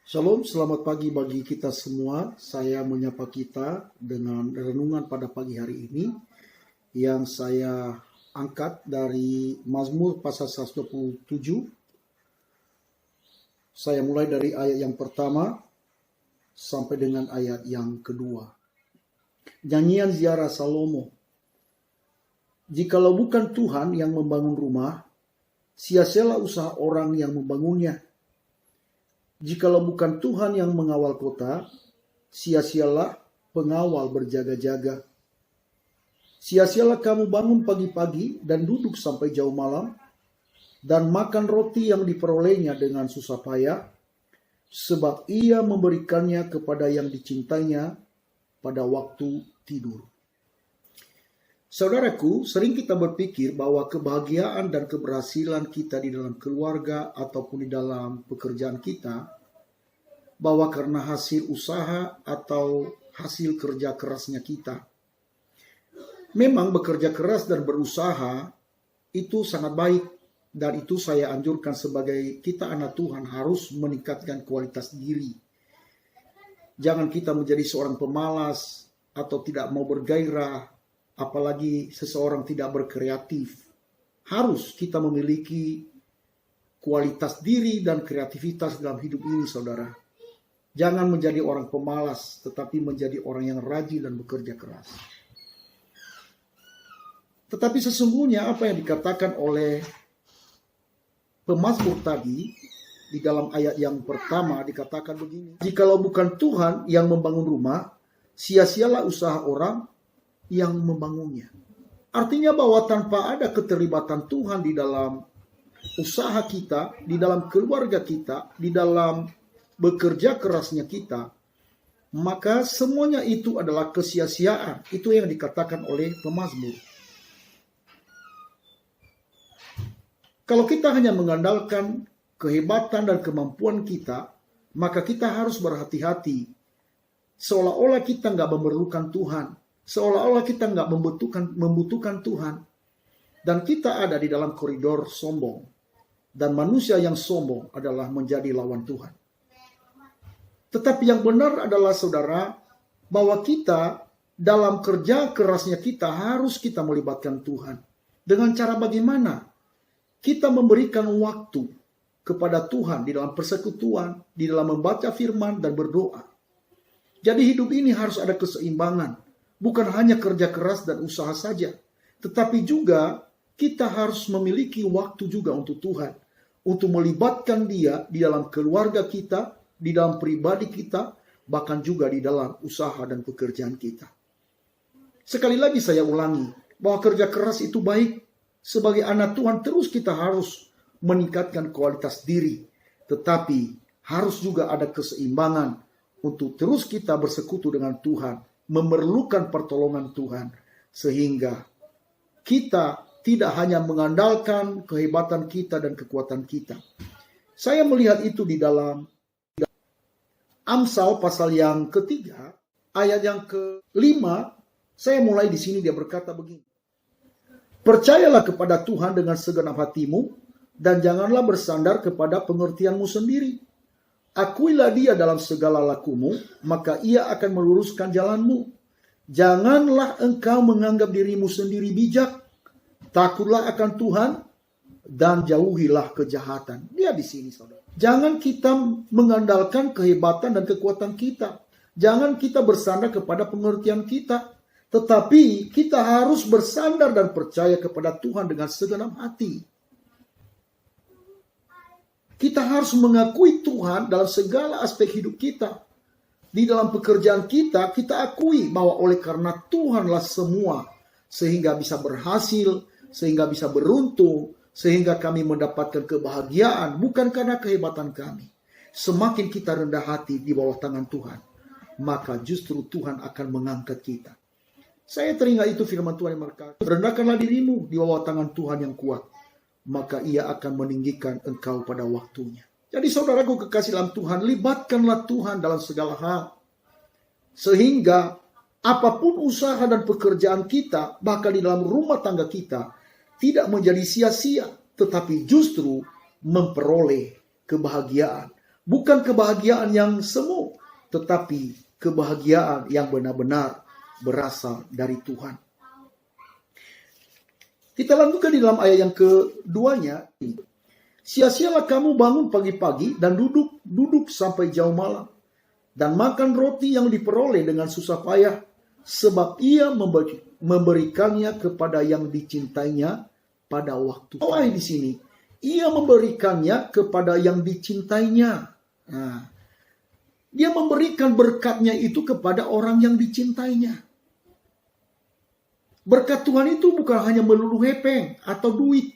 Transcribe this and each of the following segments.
Shalom, selamat pagi bagi kita semua. Saya menyapa kita dengan renungan pada pagi hari ini yang saya angkat dari Mazmur pasal 127. Saya mulai dari ayat yang pertama sampai dengan ayat yang kedua. Nyanyian ziarah Salomo. Jikalau bukan Tuhan yang membangun rumah, sia-sialah usaha orang yang membangunnya. Jikalau bukan Tuhan yang mengawal kota, sia-sialah pengawal berjaga-jaga. Sia-sialah kamu bangun pagi-pagi dan duduk sampai jauh malam, dan makan roti yang diperolehnya dengan susah payah, sebab ia memberikannya kepada yang dicintainya pada waktu tidur. Saudaraku, sering kita berpikir bahwa kebahagiaan dan keberhasilan kita di dalam keluarga ataupun di dalam pekerjaan kita, bahwa karena hasil usaha atau hasil kerja kerasnya kita. Memang bekerja keras dan berusaha itu sangat baik, dan itu saya anjurkan sebagai kita anak Tuhan harus meningkatkan kualitas diri. Jangan kita menjadi seorang pemalas atau tidak mau bergairah, apalagi seseorang tidak berkreatif. Harus kita memiliki kualitas diri dan kreativitas dalam hidup ini, saudara. Jangan menjadi orang pemalas, tetapi menjadi orang yang rajin dan bekerja keras. Tetapi sesungguhnya apa yang dikatakan oleh pemazmur tadi, di dalam ayat yang pertama dikatakan begini. Jikalau bukan Tuhan yang membangun rumah, sia-sialah usaha orang yang membangunnya. Artinya bahwa tanpa ada keterlibatan Tuhan di dalam usaha kita, di dalam keluarga kita, di dalam bekerja kerasnya kita, maka semuanya itu adalah kesia-siaan. Itu yang dikatakan oleh pemazmur. Kalau kita hanya mengandalkan kehebatan dan kemampuan kita, maka kita harus berhati-hati. Seolah-olah kita nggak memerlukan Tuhan. Seolah-olah kita nggak membutuhkan Tuhan. Dan kita ada di dalam koridor sombong. Dan manusia yang sombong adalah menjadi lawan Tuhan. Tetapi yang benar adalah, saudara, bahwa kita dalam kerja kerasnya kita harus kita melibatkan Tuhan. Dengan cara bagaimana? Kita memberikan waktu kepada Tuhan di dalam persekutuan, di dalam membaca firman dan berdoa. Jadi hidup ini harus ada keseimbangan. Bukan hanya kerja keras dan usaha saja. Tetapi juga kita harus memiliki waktu juga untuk Tuhan. Untuk melibatkan Dia di dalam keluarga kita, di dalam pribadi kita, bahkan juga di dalam usaha dan pekerjaan kita. Sekali lagi saya ulangi, bahwa kerja keras itu baik. Sebagai anak Tuhan terus kita harus meningkatkan kualitas diri. Tetapi harus juga ada keseimbangan untuk terus kita bersekutu dengan Tuhan, memerlukan pertolongan Tuhan, sehingga kita tidak hanya mengandalkan kehebatan kita dan kekuatan kita. Saya melihat itu di dalam Amsal pasal yang ketiga, ayat yang kelima, saya mulai di sini, dia berkata begini. Percayalah kepada Tuhan dengan segenap hatimu, dan janganlah bersandar kepada pengertianmu sendiri. Akuilah Dia dalam segala lakumu, maka Ia akan meluruskan jalanmu. Janganlah engkau menganggap dirimu sendiri bijak. Takutlah akan Tuhan, dan jauhilah kejahatan. Dia di sini, saudara. Jangan kita mengandalkan kehebatan dan kekuatan kita. Jangan kita bersandar kepada pengertian kita. Tetapi kita harus bersandar dan percaya kepada Tuhan dengan segenap hati. Kita harus mengakui Tuhan dalam segala aspek hidup kita. Di dalam pekerjaan kita, kita akui bahwa oleh karena Tuhanlah semua. Sehingga bisa berhasil, sehingga bisa beruntung, sehingga kami mendapatkan kebahagiaan, bukan karena kehebatan kami. Semakin kita rendah hati di bawah tangan Tuhan, maka justru Tuhan akan mengangkat kita. Saya teringat itu firman Tuhan yang berkata, rendahkanlah dirimu di bawah tangan Tuhan yang kuat, maka Ia akan meninggikan engkau pada waktunya. Jadi saudaraku kekasih dalam Tuhan, libatkanlah Tuhan dalam segala hal. Sehingga apapun usaha dan pekerjaan kita, bahkan di dalam rumah tangga kita, tidak menjadi sia-sia, tetapi justru memperoleh kebahagiaan, Bukan kebahagiaan yang semu, tetapi kebahagiaan yang benar-benar berasal dari Tuhan. Kita lanjutkan di dalam ayat yang keduanya. Sia-sialah kamu bangun pagi-pagi dan duduk sampai jauh malam, dan makan roti yang diperoleh dengan susah payah, sebab ia memberikannya kepada yang dicintainya pada waktu. Di sini, ia memberikannya kepada yang dicintainya. Nah, dia memberikan berkatnya itu kepada orang yang dicintainya. Berkat Tuhan itu bukan hanya melulu hepeng atau duit.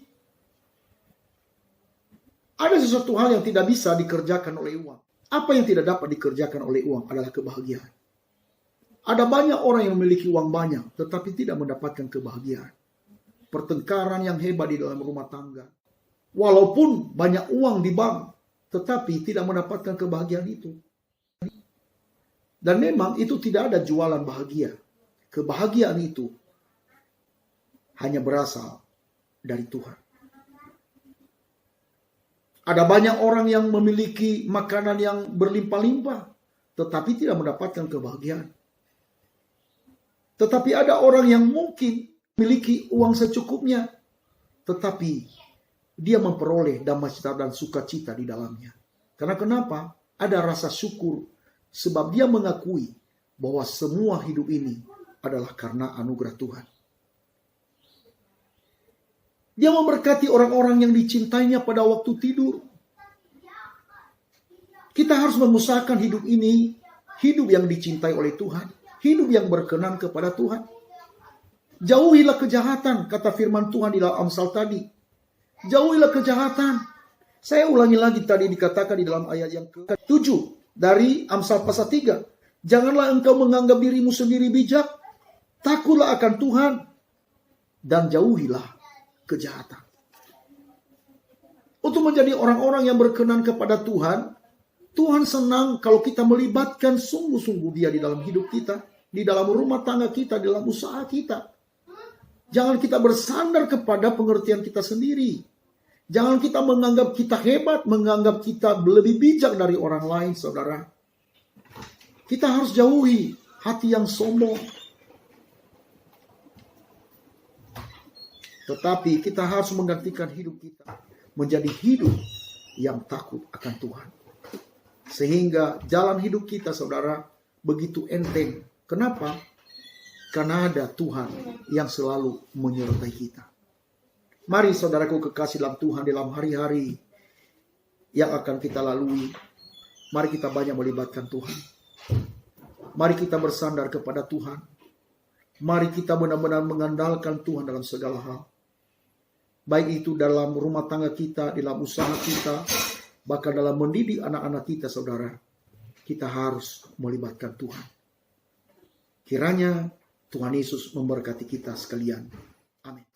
Ada sesuatu hal yang tidak bisa dikerjakan oleh uang. Apa yang tidak dapat dikerjakan oleh uang adalah kebahagiaan. Ada banyak orang yang memiliki uang banyak, tetapi tidak mendapatkan kebahagiaan. Pertengkaran yang hebat di dalam rumah tangga. Walaupun banyak uang di bank, tetapi tidak mendapatkan kebahagiaan itu. Dan memang itu tidak ada jualan bahagia. Kebahagiaan itu hanya berasal dari Tuhan. Ada banyak orang yang memiliki makanan yang berlimpah-limpah, tetapi tidak mendapatkan kebahagiaan. Tetapi ada orang yang mungkin memiliki uang secukupnya, tetapi dia memperoleh damai sejahtera dan sukacita di dalamnya. Karena kenapa? Ada rasa syukur, sebab dia mengakui bahwa semua hidup ini adalah karena anugerah Tuhan. Dia memberkati orang-orang yang dicintainya pada waktu tidur. Kita harus mengusahakan hidup ini, hidup yang dicintai oleh Tuhan, hidup yang berkenan kepada Tuhan. Jauhilah kejahatan, kata firman Tuhan di dalam Amsal tadi. Jauhilah kejahatan. Saya ulangi lagi tadi dikatakan di dalam ayat yang ke-7 dari Amsal pasal 3. Janganlah engkau menganggap dirimu sendiri bijak, takutlah akan Tuhan, dan jauhilah kejahatan. Untuk menjadi orang-orang yang berkenan kepada Tuhan, Tuhan senang kalau kita melibatkan sungguh-sungguh Dia di dalam hidup kita, di dalam rumah tangga kita, di dalam usaha kita. Jangan kita bersandar kepada pengertian kita sendiri. Jangan kita menganggap kita hebat, menganggap kita lebih bijak dari orang lain, saudara. Kita harus jauhi hati yang sombong. Tetapi kita harus menggantikan hidup kita menjadi hidup yang takut akan Tuhan. Sehingga jalan hidup kita, saudara, begitu enteng. Kenapa? Karena ada Tuhan yang selalu menyertai kita. Mari saudaraku kekasih dalam Tuhan, dalam hari-hari yang akan kita lalui, mari kita banyak melibatkan Tuhan. Mari kita bersandar kepada Tuhan. Mari kita benar-benar mengandalkan Tuhan dalam segala hal. Baik itu dalam rumah tangga kita, dalam usaha kita, bahkan dalam mendidik anak-anak kita, saudara. Kita harus melibatkan Tuhan. Kiranya Tuhan Yesus memberkati kita sekalian. Amin.